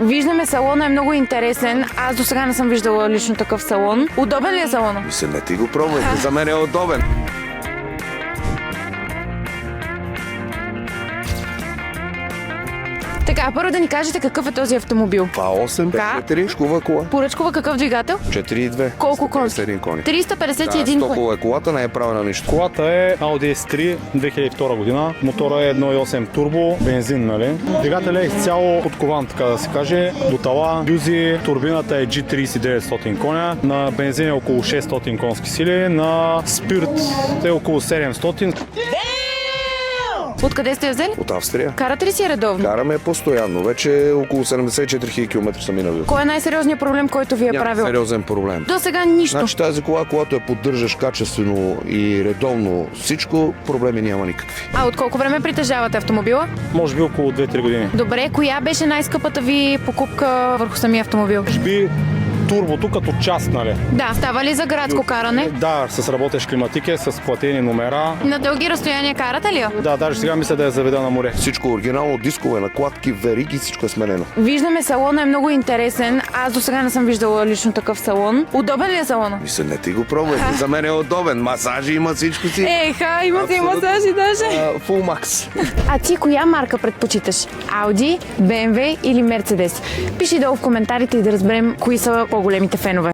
Виждаме, салона е много интересен. Аз до сега не съм виждала лично такъв салон. Удобен ли е салона? Не ти го пробвайте, за мен е удобен. Така, първо да ни кажете какъв е този автомобил. 2.8, 5.4, шкува кола. Поръчкова какъв двигател? 4.2. Колко конски? 151 кони. 351 кони. Стокова е колата, не е правена нищо. Колата е Audi S3 2002 година. Мотора е 1.8 турбо, бензин, нали? Двигателят е изцяло подкован, така да се каже. До тала, дюзи, турбината е G30 900 коня, на бензин е около 600 конски сили, на спирт е около 700. Откъде сте я взели? От Австрия. Карате ли си редовно? Караме постоянно. Вече около 74 000 км са минали. Кой е най-сериозният проблем, който ви е Няма правил? сериозен проблем. До сега нищо. Значи тази кола, когато я поддържаш качествено и редовно всичко, проблеми няма никакви. А от колко време притежавате автомобила? Може би около 2-3 години. Добре, коя беше най-скъпата ви покупка върху самия автомобил? Може би турбото като част, нали? Да, става ли за градско каране? Да, с работещ климатик, с платени номера. На дълги разстояния карате ли я? Да, даже сега мисля да я заведа на море. Всичко оригинално, дискове, накладки, вериги, всичко е сменено. Виждаме, салона е много интересен. Аз до сега не съм виждала лично такъв салон. Удобен ли е салона? Не ти го пробвайте, за мен е удобен. Масажи има всичко си. Еха, има си масажи даже. Full Max. А ти коя марка предпочиташ? Audi, BMW или Mercedes? Пиши долу в коментарите и да разберем кои са по-големите фенове.